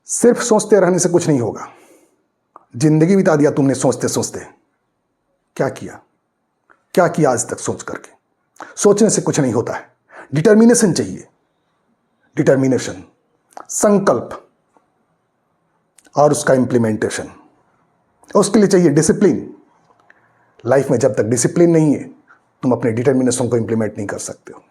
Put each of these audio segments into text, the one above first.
सिर्फ सोचते रहने से कुछ नहीं होगा। जिंदगी बिता दिया तुमने सोचते सोचते। क्या किया, क्या किया आज तक सोच करके? सोचने से कुछ नहीं होता है। डिटर्मिनेशन चाहिए, डिटर्मिनेशन, संकल्प और उसका इंप्लीमेंटेशन। उसके लिए चाहिए डिसिप्लिन। लाइफ में जब तक डिसिप्लिन नहीं है तुम अपने डिटर्मिनेशन को इंप्लीमेंट नहीं कर सकते हो।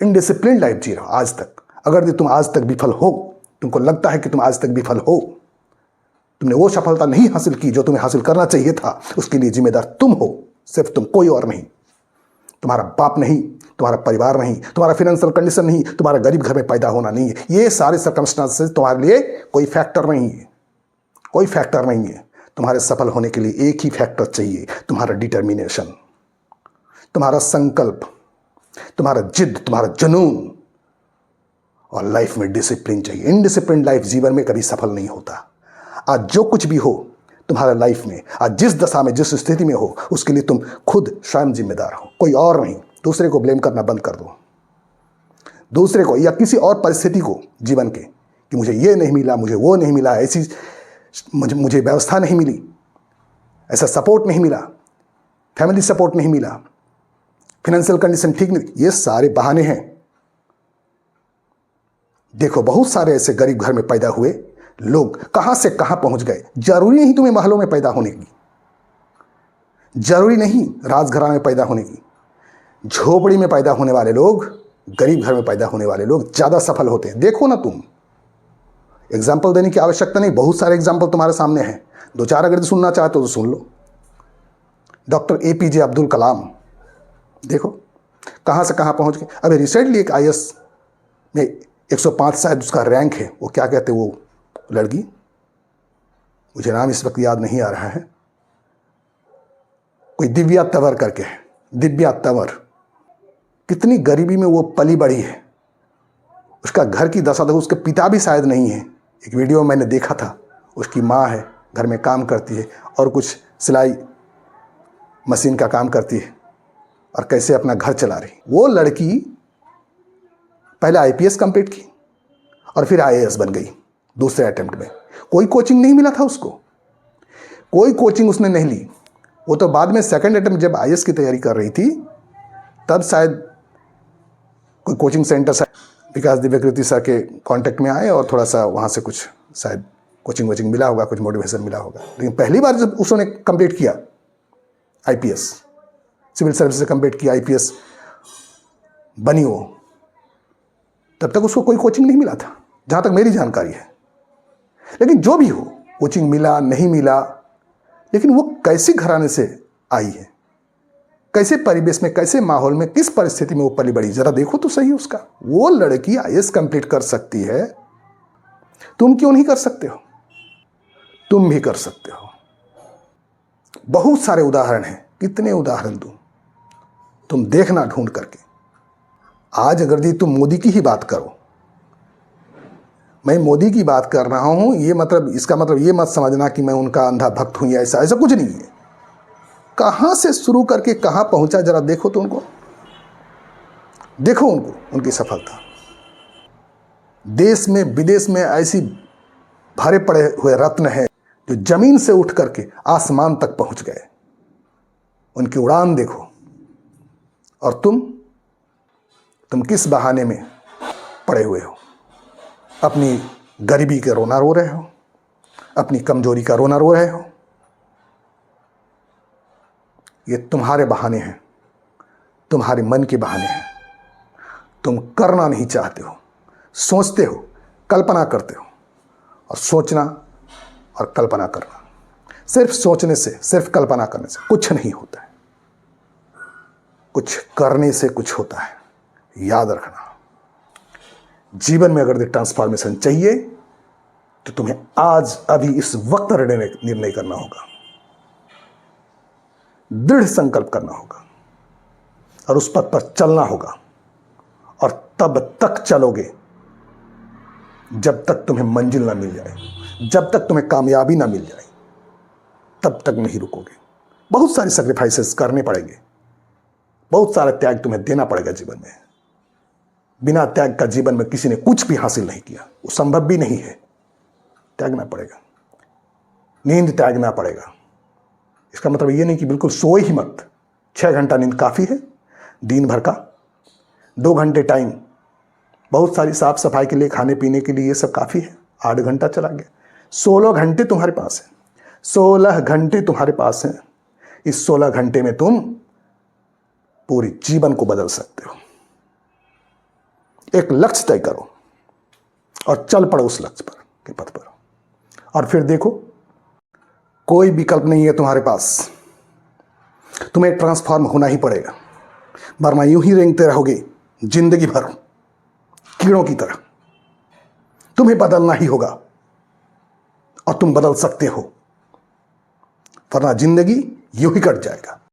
इनडिसिप्लिन लाइफ जी रहे हो आज तक। अगर तुम आज तक विफल हो, तुमको लगता है कि तुम आज तक विफल हो, तुमने वो सफलता नहीं हासिल की जो तुम्हें हासिल करना चाहिए था, उसके लिए जिम्मेदार तुम हो, सिर्फ तुम, कोई और नहीं। तुम्हारा बाप नहीं, तुम्हारा परिवार नहीं, तुम्हारा फाइनेंशियल कंडीशन नहीं, तुम्हारा गरीब घर में पैदा होना नहीं है। ये सारे सर्कमस्टांसेस तुम्हारे लिए कोई फैक्टर नहीं है, कोई फैक्टर नहीं है। तुम्हारे सफल होने के लिए एक ही फैक्टर चाहिए, तुम्हारा डिटर्मिनेशन, तुम्हारा संकल्प, तुम्हारा जिद, तुम्हारा जुनून। और लाइफ में डिसिप्लिन चाहिए। इनडिसिप्लिन लाइफ जीवन में कभी सफल नहीं होता। आज जो कुछ भी हो तुम्हारा लाइफ में, आज जिस दशा में, जिस स्थिति में हो, उसके लिए तुम खुद स्वयं जिम्मेदार हो, कोई और नहीं। दूसरे को ब्लेम करना बंद कर दो, दूसरे को या किसी और परिस्थिति को जीवन के, कि मुझे ये नहीं मिला, मुझे वो नहीं मिला, ऐसी मुझे व्यवस्था नहीं मिली, ऐसा सपोर्ट नहीं मिला, फैमिली सपोर्ट नहीं मिला, फाइनेंशियल कंडीशन ठीक नहीं। ये सारे बहाने हैं। देखो बहुत सारे ऐसे गरीब घर में पैदा हुए लोग कहां से कहां पहुंच गए। जरूरी नहीं तुम्हें महलों में पैदा होने की, जरूरी नहीं राजघराने में पैदा होने की। झोपड़ी में पैदा होने वाले लोग, गरीब घर में पैदा होने वाले लोग ज्यादा सफल होते हैं। देखो ना तुम, एग्जाम्पल देने की आवश्यकता नहीं, बहुत सारे एग्जाम्पल तुम्हारे सामने हैं। दो चार अगर सुनना चाहते हो तो सुन लो। डॉक्टर APJ अब्दुल कलाम, देखो कहां से कहां पहुंच गए। अभी रिसेंटली एक IAS में 105 शायद उसका रैंक है। वो क्या कहते, वो लड़की, मुझे नाम इस वक्त याद नहीं आ रहा है, कोई दिव्या तंवर करके है, दिव्या तंवर। कितनी गरीबी में वो पली बड़ी है। उसका घर की दशा देखो, उसके पिता भी शायद नहीं है। एक वीडियो मैंने देखा था, उसकी माँ है, घर में काम करती है और कुछ सिलाई मशीन का काम करती है और कैसे अपना घर चला रही। वो लड़की पहले IPS कंप्लीट की और फिर IAS बन गई दूसरे अटेम्प्ट में। कोई कोचिंग नहीं मिला था उसको, कोई कोचिंग उसने नहीं ली। वो तो बाद में सेकंड अटेम्प्ट जब IAS की तैयारी कर रही थी तब शायद कोई कोचिंग सेंटर विकास दिव्यकृति सर के कांटेक्ट में आए और थोड़ा सा वहाँ से कुछ शायद कोचिंग वोचिंग मिला होगा, कुछ मोटिवेशन मिला होगा। लेकिन पहली बार जब उसने कंप्लीट किया IPS, सिविल सर्विस से कंप्लीट किया, IPS बनी वो, तब तक उसको कोई कोचिंग नहीं मिला था जहाँ तक मेरी जानकारी है। लेकिन जो भी हो, कोचिंग मिला नहीं मिला, लेकिन वो कैसे घराने से आई है, कैसे परिवेश में, कैसे माहौल में, किस परिस्थिति में वो पली बड़ी, जरा देखो तो सही उसका। वो लड़की IAS कंप्लीट कर सकती है, तुम क्यों नहीं कर सकते हो? तुम भी कर सकते हो। बहुत सारे उदाहरण हैं, कितने उदाहरण दूं, तुम देखना ढूंढ करके। आज अगर जी तुम मोदी की ही बात करो, मैं मोदी की बात कर रहा हूं, ये मतलब, इसका मतलब ये मत समझना कि मैं उनका अंधा भक्त हूं या ऐसा, ऐसा कुछ नहीं है। कहां से शुरू करके कहां पहुंचा, जरा देखो तो उनको, देखो उनको, उनकी सफलता। देश में विदेश में ऐसी भरे पड़े हुए रत्न हैं जो जमीन से उठ करके आसमान तक पहुंच गए। उनकी उड़ान देखो। और तुम किस बहाने में पड़े हुए हो? अपनी गरीबी का रोना रो रहे हो, अपनी कमजोरी का रोना रो रहे हो। ये तुम्हारे बहाने हैं, तुम्हारे मन के बहाने हैं। तुम करना नहीं चाहते हो, सोचते हो, कल्पना करते हो। और सोचना और कल्पना करना, सिर्फ सोचने से, सिर्फ कल्पना करने से कुछ नहीं होता है। कुछ करने से कुछ होता है। याद रखना, जीवन में अगर ट्रांसफॉर्मेशन चाहिए तो तुम्हें आज अभी इस वक्त निर्णय करना होगा, दृढ़ संकल्प करना होगा और उस पथ पर चलना होगा। और तब तक चलोगे जब तक तुम्हें मंजिल ना मिल जाए, जब तक तुम्हें कामयाबी ना मिल जाए, तब तक नहीं रुकोगे। बहुत सारी सैक्रिफाइसेस करने पड़ेंगे, बहुत सारा त्याग तुम्हें देना पड़ेगा जीवन में। बिना त्याग का जीवन में किसी ने कुछ भी हासिल नहीं किया, वो संभव भी नहीं है। त्यागना पड़ेगा, नींद त्यागना पड़ेगा। इसका मतलब ये नहीं कि बिल्कुल सोए ही मत। 6 घंटा नींद काफ़ी है दिन भर का। 2 घंटे टाइम बहुत सारी साफ सफाई के लिए, खाने पीने के लिए, ये सब काफ़ी है। 8 घंटा चला गया। 16 घंटे तुम्हारे पास है। 16 घंटे तुम्हारे पास हैं। इस 16 घंटे में तुम पूरी जीवन को बदल सकते हो। एक लक्ष्य तय करो और चल पड़ो उस लक्ष्य पर के पथ पर, और फिर देखो कोई विकल्प नहीं है तुम्हारे पास। तुम्हें ट्रांसफॉर्म होना ही पड़ेगा, वरना यूं ही रेंगते रहोगे जिंदगी भर कीड़ों की तरह। तुम्हें बदलना ही होगा और तुम बदल सकते हो, वरना जिंदगी यूं ही कट जाएगा।